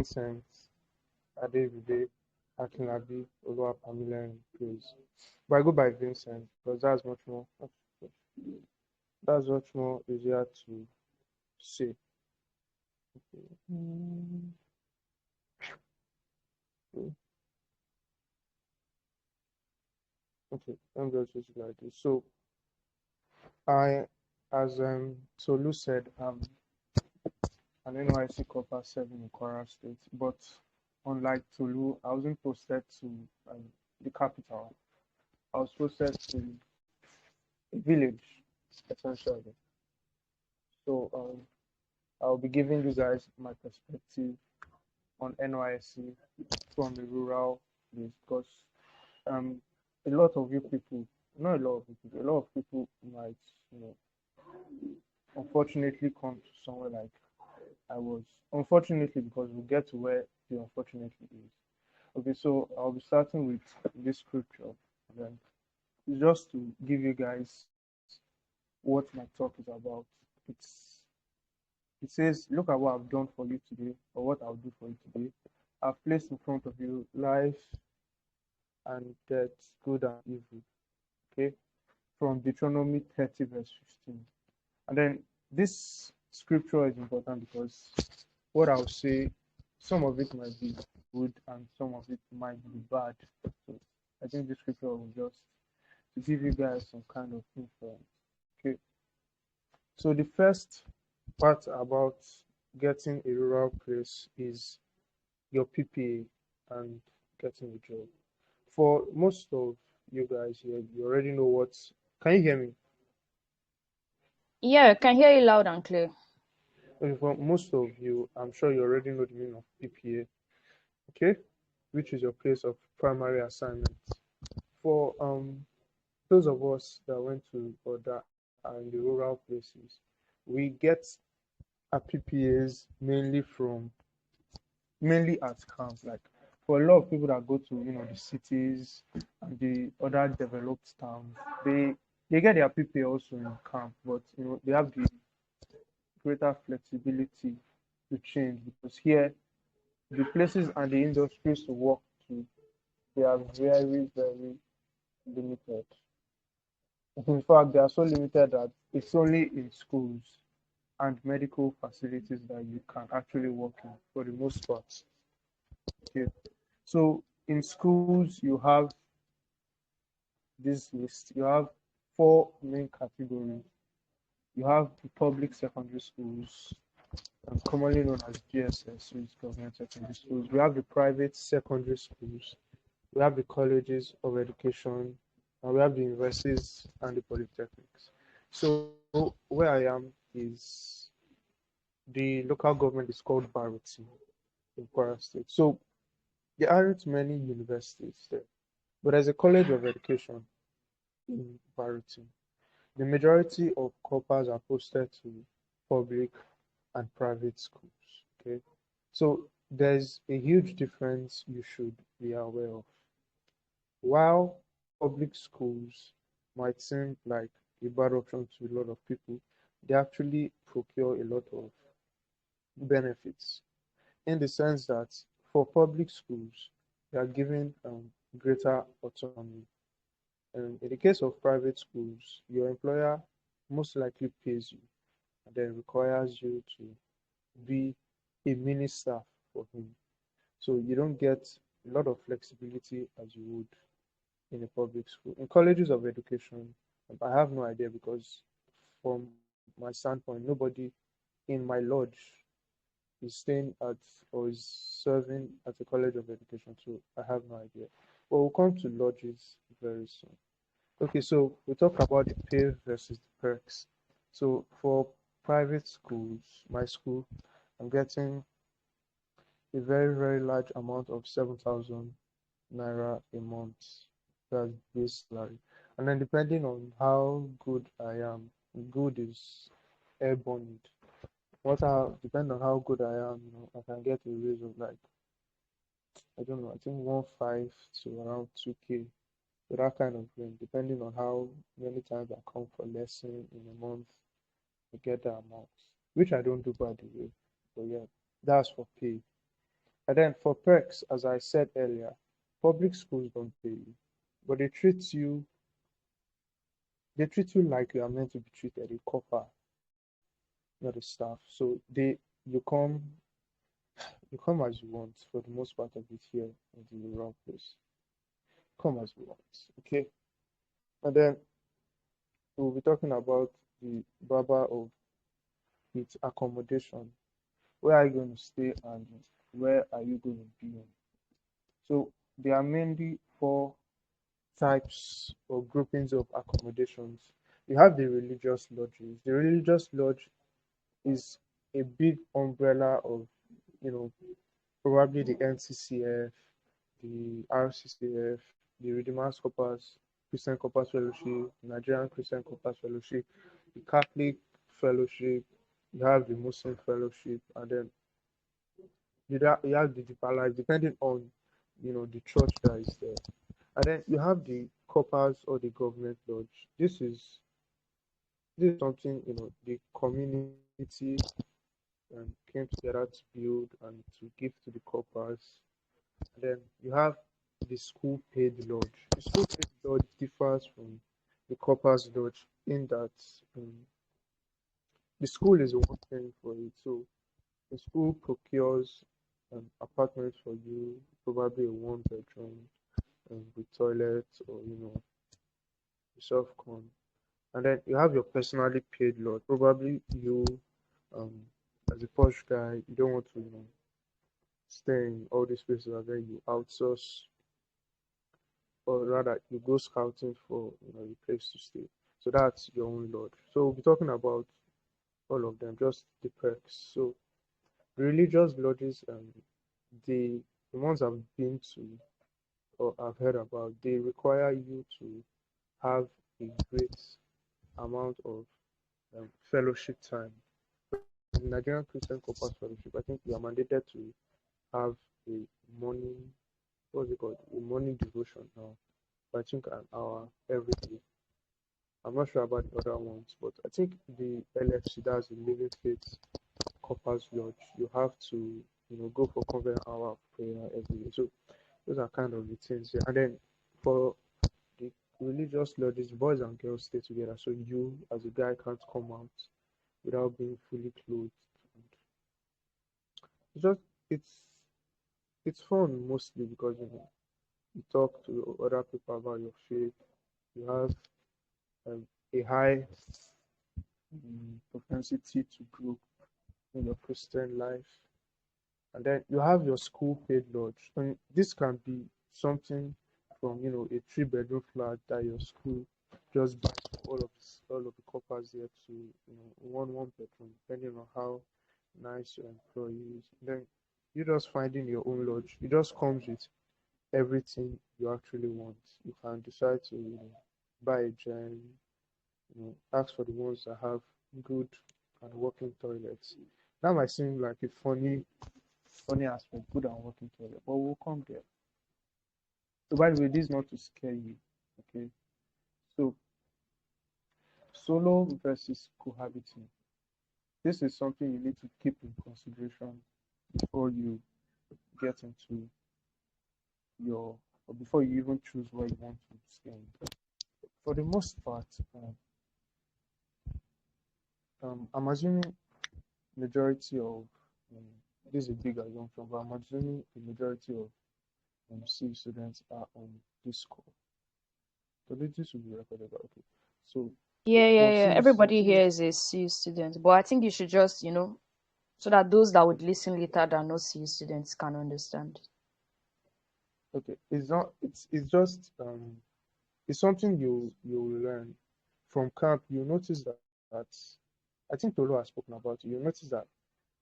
Vincent, Adevide, Akinlabi, Oluwapamilerin, please. But I go by Vincent because that's much more easier to say. Mm, Okay, let me just use it like this. So I, as Tolu said, an NYSC Copper 7 in Kwara State, but unlike Tolu, I wasn't posted to the capital. I was posted to a village, essentially. So I'll be giving you guys my perspective on NYSC from a rural place because um, a lot of you people, not a lot of people, a lot of people might, you know, unfortunately come to somewhere like I was. Unfortunately, because we'll get to where the unfortunately is. Okay, so I'll be starting with this scripture. And then it's just to give you guys what my talk is about. It says, look at what I've done for you today, or what I'll do for you today. I've placed in front of you life and death, good and evil. Okay, from Deuteronomy 30, verse 15. And then this scripture is important because what I'll say, some of it might be good and some of it might be bad. So I think this scripture will just to give you guys some kind of influence. Okay. So the first part about getting a rural place is your PPA and getting a job. For most of you guys here, you already know what. Can you hear me? Yeah, I can hear you loud and clear. Okay, for most of you, I'm sure you already know the meaning of PPA. Okay, which is your place of primary assignment. For those of us that went to other and the rural places, we get our PPAs mainly at camp. Like for a lot of people that go to the cities and the other developed towns, they get their PPA also in camp, but they have the greater flexibility to change because here the places and the industries to work to they are very very limited. In fact, they are so limited that it's only in schools and medical facilities that you can actually work in for the most part. Okay. So in schools, you have this list. You have four main categories. You have the public secondary schools, commonly known as GSS, which is government secondary schools. We have the private secondary schools. We have the colleges of education, and we have the universities and the polytechnics. So where I am is the local government is called Baroti in Kwara State. So there aren't many universities there, but there's a college of education in Baroti. The majority of corpers are posted to public and private schools. Okay, so there's a huge difference you should be aware of. While public schools might seem like a bad option to a lot of people, they actually procure a lot of benefits in the sense that for public schools, they are given greater autonomy. In the case of private schools, your employer most likely pays you and then requires you to be a mini staff for him. So you don't get a lot of flexibility as you would in a public school. In colleges of education, I have no idea because from my standpoint, nobody in my lodge is staying at or is serving at a college of education, so I have no idea. But we'll come to lodges very soon. Okay, so we talk about the pay versus the perks. So for private schools, my school, I'm getting a very, very large amount of 7,000 naira a month. That's base salary. And then depending on how good I am, good is airborne. Depending on how good I am, I can get a raise of like, I don't know, I think 1.5 to around 2K. So that kind of range, depending on how many times I come for lesson in a month, I get that amount, which I don't do by the way. But yeah, that's for pay. And then for perks, as I said earlier, public schools don't pay you, but they treat you like you are meant to be treated, a copper, not a staff. So you come you come as you want for the most part of it here in the wrong place. Come as you want. Okay. And then we'll be talking about the barber of its accommodation. Where are you going to stay and where are you going to be in? So there are mainly four types or groupings of accommodations. You have the religious lodges. The religious lodge is a big umbrella of, you know, probably the NCCF, the RCCF, the Redeemers Corpus, Christian Corpus Fellowship, Nigerian Christian Corpus Fellowship, the Catholic Fellowship, you have the Muslim Fellowship, and then you have the deeper life, depending on, the church that is there. And then you have the corpus or the government lodge. This is something, the community came together to build and to give to the corpus. And then you have the school paid lodge. The school paid lodge differs from the corpus lodge in that um, the school is the one paying for it. So the school procures apartments for you, probably a one bedroom with toilet or self con. And then you have your personally paid lodge. Probably you, um, as a posh guy, you don't want to stay in all these places, and then you outsource, or rather you go scouting for a place to stay. So that's your own lodge. So we'll be talking about all of them, just the perks. So religious lodges, the ones I've been to or I've heard about, they require you to have a great amount of fellowship time. The Nigerian Christian Corpus Fellowship, I think you are mandated to have a morning, what's it called, a morning devotion now. I think an hour every day. I'm not sure about the other ones, but I think the LFC, that's the Living Faith Corpus Lodge, you have to, go for covenant hour of prayer every day. So those are kind of the things. Yeah. And then for the religious lodges, boys and girls stay together. So you, as a guy, can't come out without being fully clothed. And it's just it's fun mostly because you talk to other people about your faith. You have a high propensity to grow in your Christian life. And then you have your school paid lodge. And this can be something from, a three-bedroom flat that your school just buys for all of the coppers there to, one bedroom, depending on how nice your employee is. Then you just finding your own lodge. It just comes with everything you actually want. You can decide to, buy a gen, ask for the ones that have good and working toilets. That might seem like a funny aspect, good and working toilet, but we'll come there. So by the way, this is not to scare you, okay? So solo versus cohabiting. This is something you need to keep in consideration before you get into your, or before you even choose where you want to stay. For the most part, I'm assuming majority of um, this is a big assumption, but I'm assuming the majority of C students are on this call. So this will be recorded. Okay. So Yeah, yeah, for yeah. C, Everybody here is a CU student, but I think you should just, so that those that would listen later that are not CU students can understand. okay, it's not. It's just it's something you learn from camp. You notice that I think Tolo has spoken about it. You notice that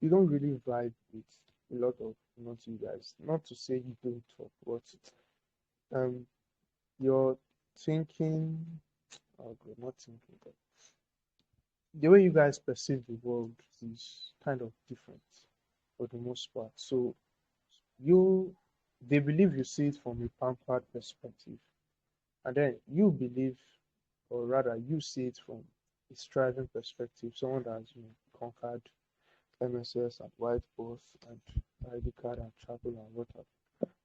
you don't really vibe with a lot of not you guys. Not to say you don't talk, but um, you're thinking. Oh God, not thinking. But the way you guys perceive the world is kind of different for the most part. So you, they believe you see it from a pampered perspective, and then you believe, or rather, you see it from a striving perspective, someone that has conquered MSS and white bus and ID card and travel and whatever.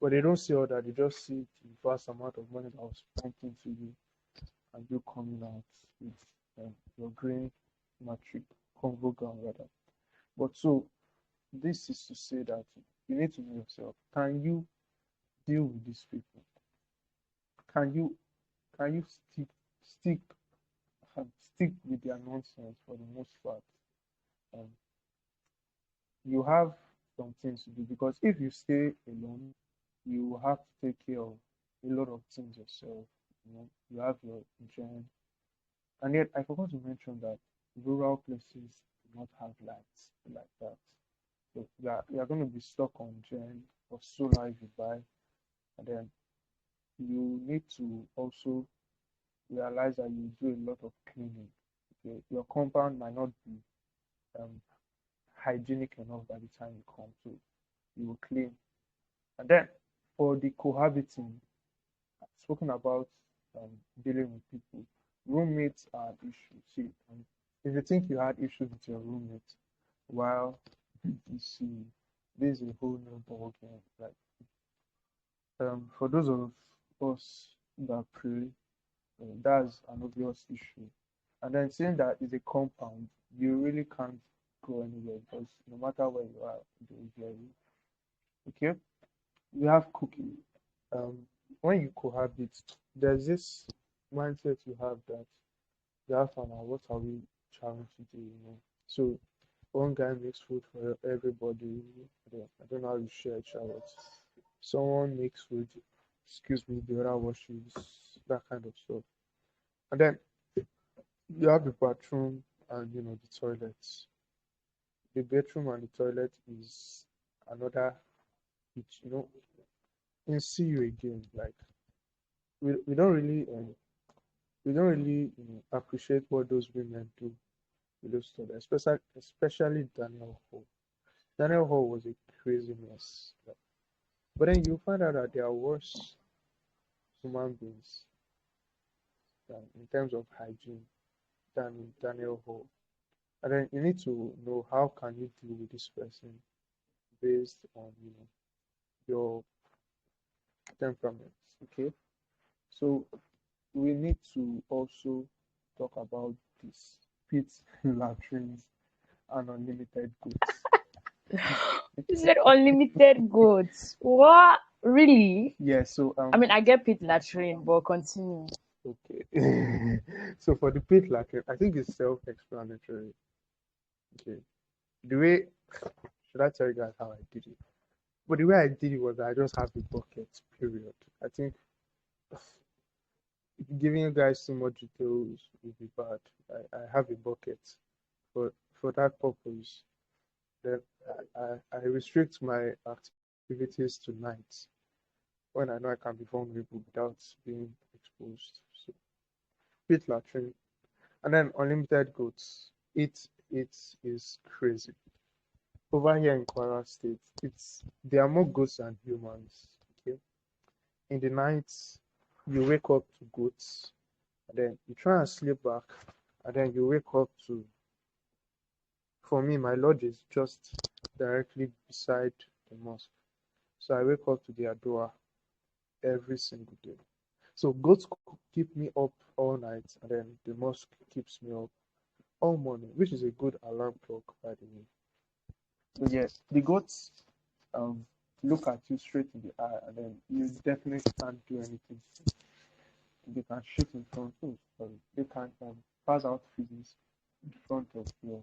But they don't see all that. They just see the vast amount of money that was pumped into you and you coming out with your green matric convo gown rather. But so this is to say that you need to know yourself. Can you deal with these people? Can you can you stick stick with their nonsense for the most part? Um, you have some things to do because if you stay alone, you have to take care of a lot of things yourself. You have your gen, and yet I forgot to mention that rural places do not have lights like that. So you are going to be stuck on gen or solar if you buy, and then you need to also realize that you do a lot of cleaning. Okay, your compound might not be um, hygienic enough by the time you come, so you will clean. And then for the cohabiting, I've spoken about dealing with people. Roommates are an issue. See, if you think you had issues with your roommate, while you see, this is a whole new ball game. Like for those of us that pray, that's an obvious issue. And then saying that is a compound, you really can't go anywhere because no matter where you are, they will hear you. Okay, we have cooking. Um, when you cohabit, there's this mindset you have that you have fun and what are we trying to do, So one guy makes food for everybody. I don't know how you share Charlotte. Someone makes food, excuse me, the other washes, that kind of stuff. And then you have the bathroom and the toilets. The bedroom and the toilet is another each, and see you again. Like we don't really appreciate what those women do with those toilets, especially Daniel Hall. Daniel Hall was a crazy mess. Like, but then you find out that there are worse human beings in terms of hygiene than Daniel Hall. And then you need to know how can you deal with this person based on your temperament. Okay, so we need to also talk about this pit latrines and unlimited goods. You said unlimited goods. What? Really? Yeah, so I mean, I get pit latrine, but continue. okay. So for the pit latrine, I think it's self-explanatory. Okay. The way should I tell you guys how I did it? But the way I did it was I just have a bucket, period. I think giving you guys too much details would be bad. I have a bucket for that purpose. Then I restrict my activities to night when I know I can be vulnerable without being exposed. So pit latrine and then unlimited goods. It is crazy. Over here in Kwara State, there are more goats than humans. Okay. In the night, you wake up to goats, and then you try and sleep back, and then you wake up to. For me, my lodge is just directly beside the mosque, so I wake up to their door every single day. So goats keep me up all night, and then the mosque keeps me up all morning, which is a good alarm clock, by the way. So yes, the goats um look at you straight in the eye, and then you definitely can't do anything. They can shit in front of sorry, they can pass out feces in front of your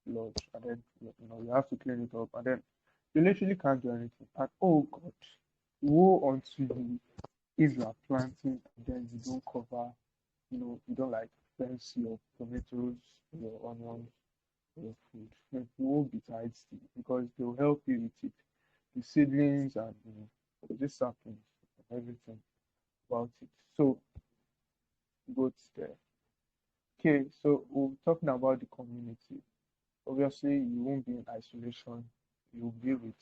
lodge, and then you have to clean it up, and then you literally can't do anything. And oh God, woe unto you if you are planting and then you don't cover, you don't like fence your tomatoes, your onions, your food. Like, woe besides thee, because they'll help you with it. The seedlings and this saplings and everything about it. So goats there. Okay, so we're talking about the community. Obviously, you won't be in isolation. You'll be with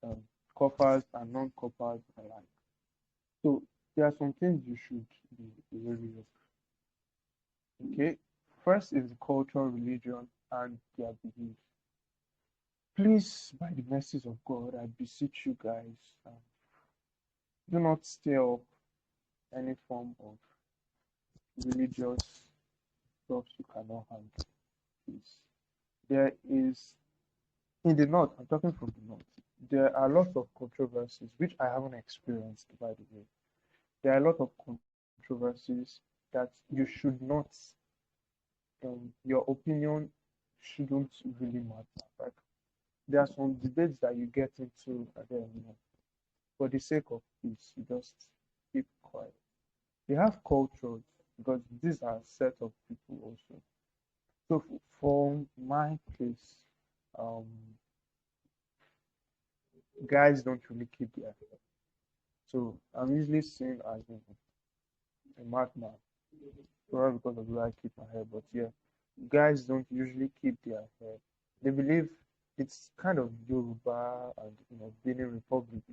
um, coppers and non-coppers alike. So there are some things you should be wary of. Okay, first is the culture, religion, and their beliefs. Please, by the mercies of God, I beseech you guys, do not stir up any form of religious stuff you cannot handle. Please. There is, in the north, I'm talking from the north, there are lots of controversies which I haven't experienced, by the way. There are a lot of controversies that you should not, your opinion shouldn't really matter. Like, there are some debates that you get into, and then, for the sake of peace, you just keep quiet. They have cultures because these are a set of people also. So for my case, um, guys don't really keep their hair. So I'm usually seen as a madman, probably because of the way I keep my hair. But yeah, guys don't usually keep their hair. They believe it's kind of Yoruba and Benin Republic.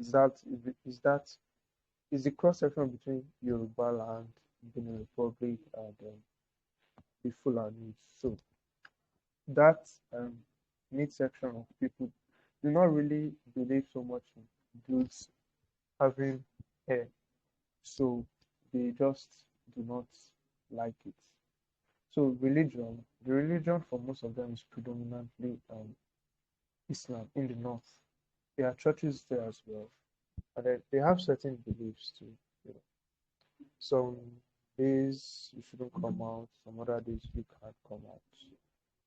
Is the cross section between Yoruba land, Benin Republic, and the Fulani. So that midsection of people do not really believe so much in dudes having hair, so they just do not like it. So the religion for most of them is predominantly Islam in the north. There are churches there as well, and they have certain beliefs too. You know. Some days you shouldn't come out, some other days you can't come out.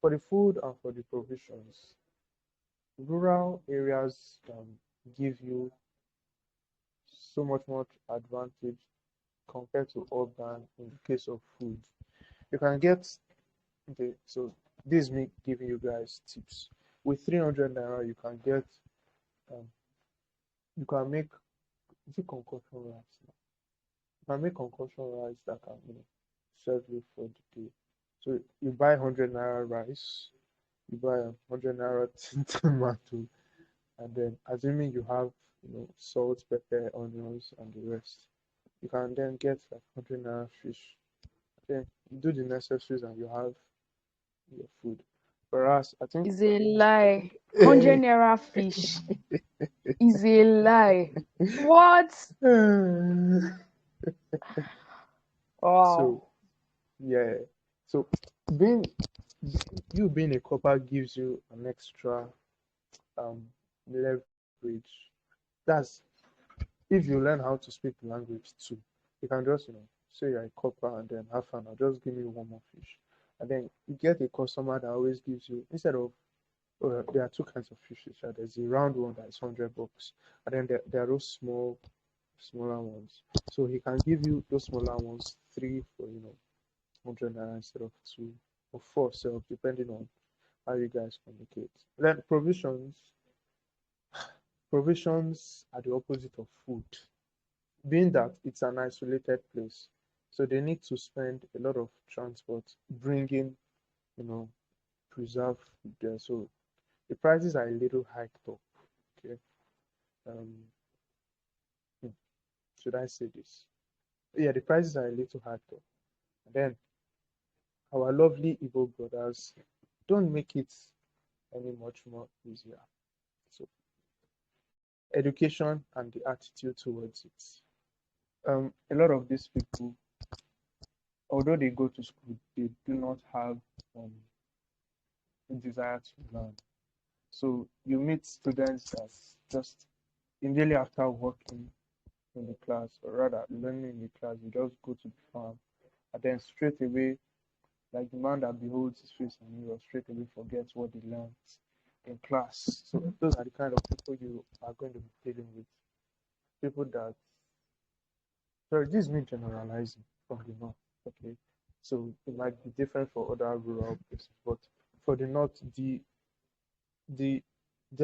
For the food and for the provisions, rural areas give you so much more advantage compared to urban in the case of food. You can get so this is me giving you guys tips. With 300 naira, um, you can make is it concoction rice now? You can make concoction rice that can serve you for the day. So you buy 100 naira rice, you buy a 100 naira tomato, and then assuming you have salt, pepper, onions, and the rest, you can then get like 100 naira fish. Then you do the necessaries and you have your food. Whereas I think Is a lie. 100 naira fish is a lie. What? so Wow. yeah, so being being a copper gives you an extra um leverage. That's if you learn how to speak the language too. You can just say you're a copper and then have fun. I'll just give me one more fish, and then you get a customer that always gives you instead of there are two kinds of fishes. There's the round one that is $100, and then there are those smaller ones. So he can give you those smaller ones three for 100 naira instead of two or four, so depending on how you guys communicate. Then provisions are the opposite of food, being that it's an isolated place. So they need to spend a lot of transport bringing, you know, preserved food there. So the prices are a little hiked up. Okay. Um, hmm, should I say this? Yeah, the prices are a little hiked up. And then our lovely Igbo brothers don't make it any much more easier. So education and the attitude towards it. A lot of these people, although they go to school, they do not have um, a desire to learn. So you meet students that just immediately after working in the class, or rather learning in the class, you just go to the farm and then straight away, like the man that beholds his face in the mirror, straight away forgets what they learned in class. So those are the kind of people you are going to be dealing with. People that, sorry, this is me generalizing from the north, okay? So it might be different for other rural places, but for the north, the the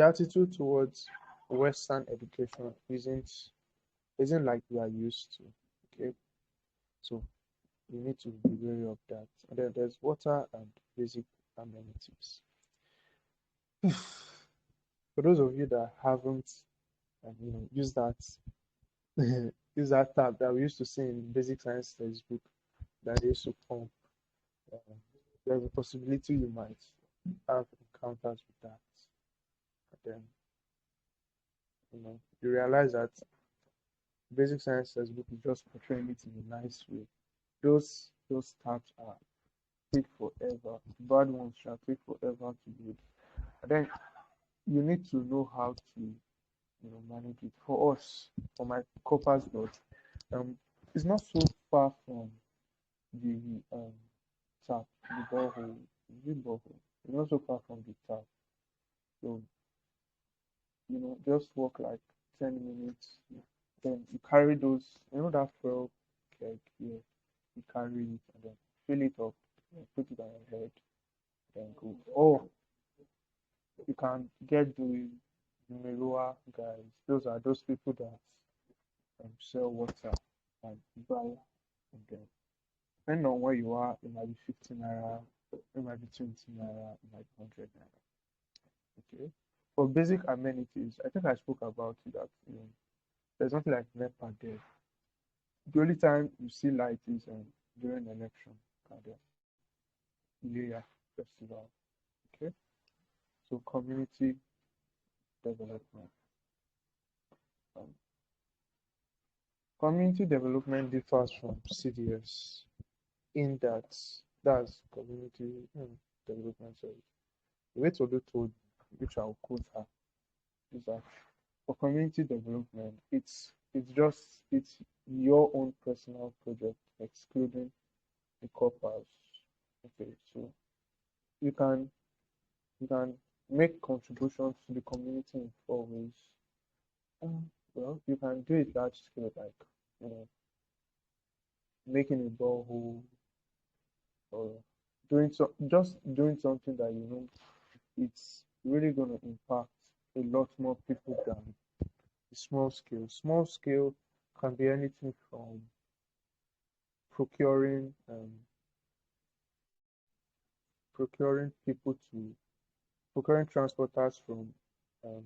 attitude towards Western education isn't like we are used to. Okay, so you need to be wary of that. And then there's water and basic amenities. For those of you that haven't, used that use that tab that we used to see in basic science textbook that they used to pump, uh, there's a possibility you might have encounters with that. then you realize that basic science textbook is just portraying it in a nice way. Those tabs are take forever. Bad ones shall take forever to build. And then you need to know how to manage it. For us, for my corpus dot, it's not so far from the tap, the borehole, the borehole. It's not so far from the tap. So just walk like 10 minutes. Then you carry those, that fuel keg here. You carry it and then fill it up, and put it on your head, then go. Or you can get the Meroa guys. Those are those people that sell water and buy and then depending on where you are, it might be 15 naira, it might be 20 naira, it might be 100 naira. Okay. For basic amenities, I think I spoke about it that there's nothing like NEPA there. The only time you see light is during election and New Year festival. Okay. So community development. Um, Community development differs from CDS in that's community development service. The way Tolu told me, which I'll quote her, is that for community development, it's your own personal project, excluding the corpus. Okay, so you can make contributions to the community in 4 ways. Well, you can do it large scale, like you know, making a borehole or just doing something that it's really going to impact a lot more people than the small scale. Small scale can be anything from procuring procuring people to procuring transporters from um,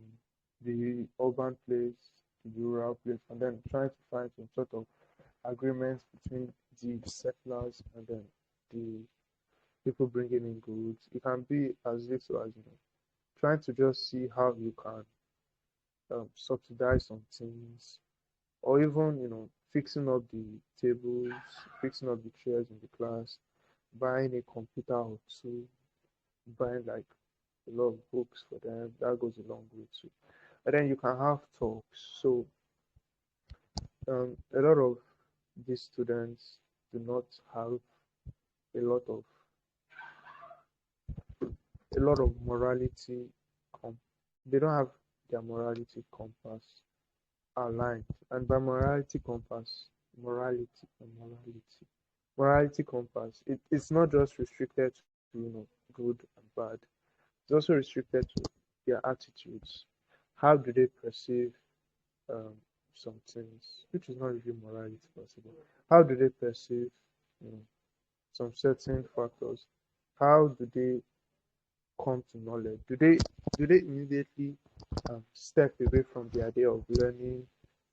the urban place to the rural place, and then trying to find some sort of agreements between the settlers and then the people bringing in goods. It can be as little as trying to just see how you can subsidize some things, or even fixing up the tables, fixing up the chairs in the class, buying a computer or two, buying like a lot of books for them. That goes a long way too. And then you can have talks. So a lot of these students do not have a lot of morality. Com- they don't have their morality compass aligned. And by morality compass, morality compass, it's not just restricted to good and bad. It's also restricted to their attitudes. How do they perceive um, some things, which is not really morality possible? How do they perceive you know, some certain factors? How do they come to knowledge? Do they immediately step away from the idea of learning?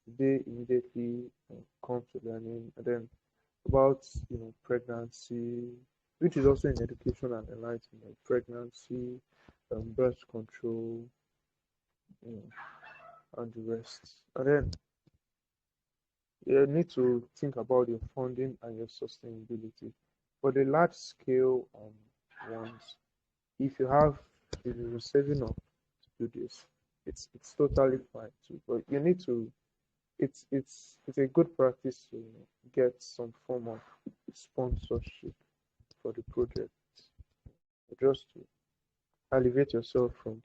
Do they immediately come to learning? And then about pregnancy, which is also in education and enlightenment, pregnancy, birth control, you know, and the rest. And then you need to think about your funding and your sustainability. For the large scale ones, if you have if you're saving up to do this, it's totally fine too. But you need to it's a good practice to get some form of sponsorship for the project, just to alleviate yourself from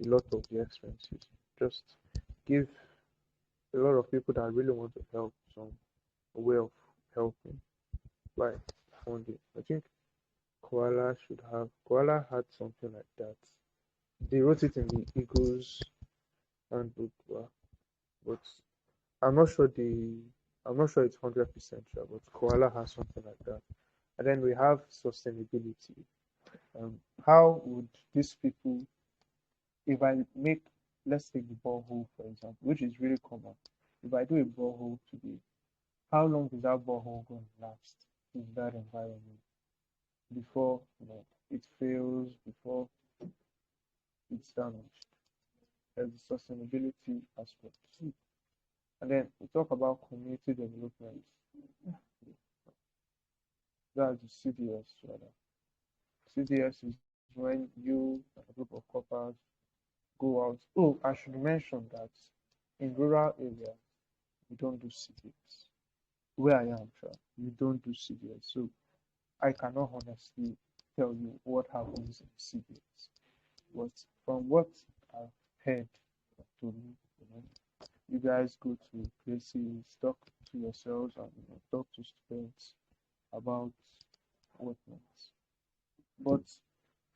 a lot of the expenses. Just give a lot of people that really want to help some way of helping by funding. I think Koala had something like that. They wrote it in the Eagles handbook, but I'm not sure it's 100% sure, but Koala has something like that. And then we have sustainability. How would these people, if I make, let's take the borehole for example, which is really common. If I do a borehole today, how long is that borehole going to last in that environment before it fails, before it's damaged? there's the sustainability aspect too. And then we talk about community development. That's the CDS rather. CDS is when you and a group of coppers go out. Oh, I should mention that in rural areas we don't do CDS. Where I am, sure, we don't do CDS. So I cannot honestly tell you what happens in CDS. But from what I've heard to me, you guys go to places, talk to yourselves, and talk to students about whatnot. But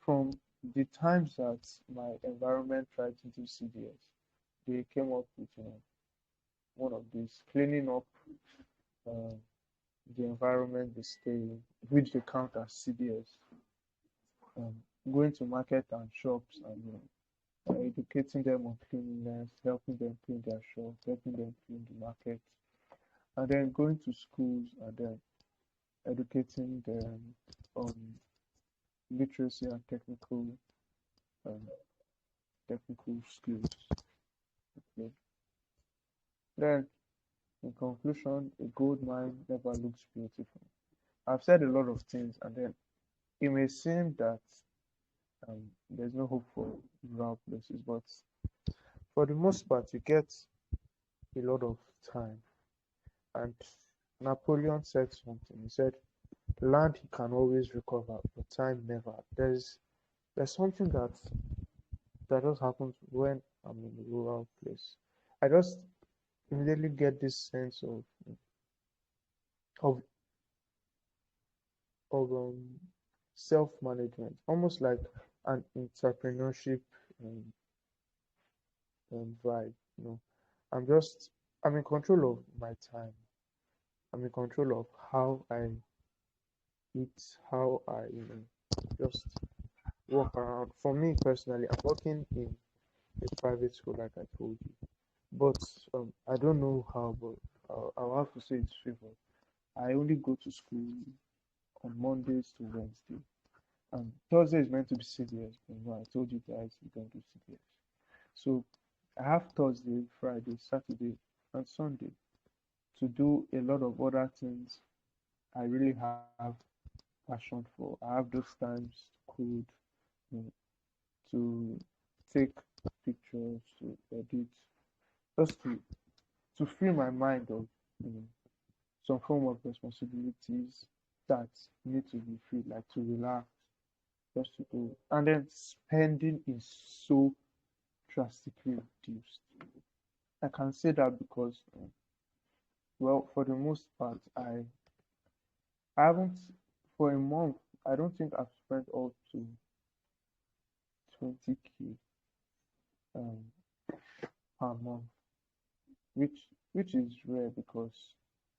from the times that my environment tried to do CDS, they came up with one of these cleaning up uh, the environment they stay in, which they count as CDS. Um, Going to market and shops and educating them on cleanliness, helping them clean their shop, helping them clean the market, and then going to schools and then educating them on literacy and um, technical skills. Okay. Then, in conclusion, a gold mine never looks beautiful. I've said a lot of things, and then it may seem that there's no hope for rural places, but for the most part, you get a lot of time. And Napoleon said something. He said, "Land he can always recover, but time never." There's something that just happens when I'm in a rural place. I just immediately get this sense of of self-management, almost like an entrepreneurship um, vibe. I'm just I'm in control of my time. I'm in control of how I eat, how I just walk around. For me personally, I'm working in a private school, like I told you. But I don't know how, but I'll have to say it's favored. I only go to school on Mondays to Wednesday. Thursday is meant to be CDS, but I told you guys we don't do CDS. So I have Thursday, Friday, Saturday, and Sunday to do a lot of other things I really have passion for. I have those times to code, you know, to take pictures, to edit, just to free my mind of you know, some form of responsibilities that need to be free, like to relax, just to go. And then spending is so drastically reduced. I can say that because, well, for the most part, I haven't for a month. I don't think I've spent up to 20K um, per month, which is rare because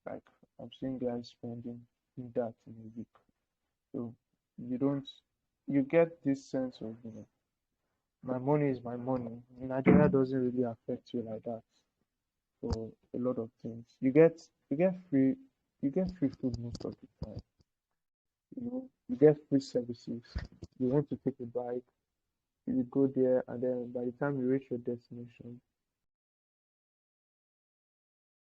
like I'm seeing guys spending that in a week. So you don't you get this sense of my money is my money. Nigeria doesn't really affect you like that for a lot of things. You get free you get free food most of the time. You get free services. You want to take a bike, you go there and then by the time you reach your destination,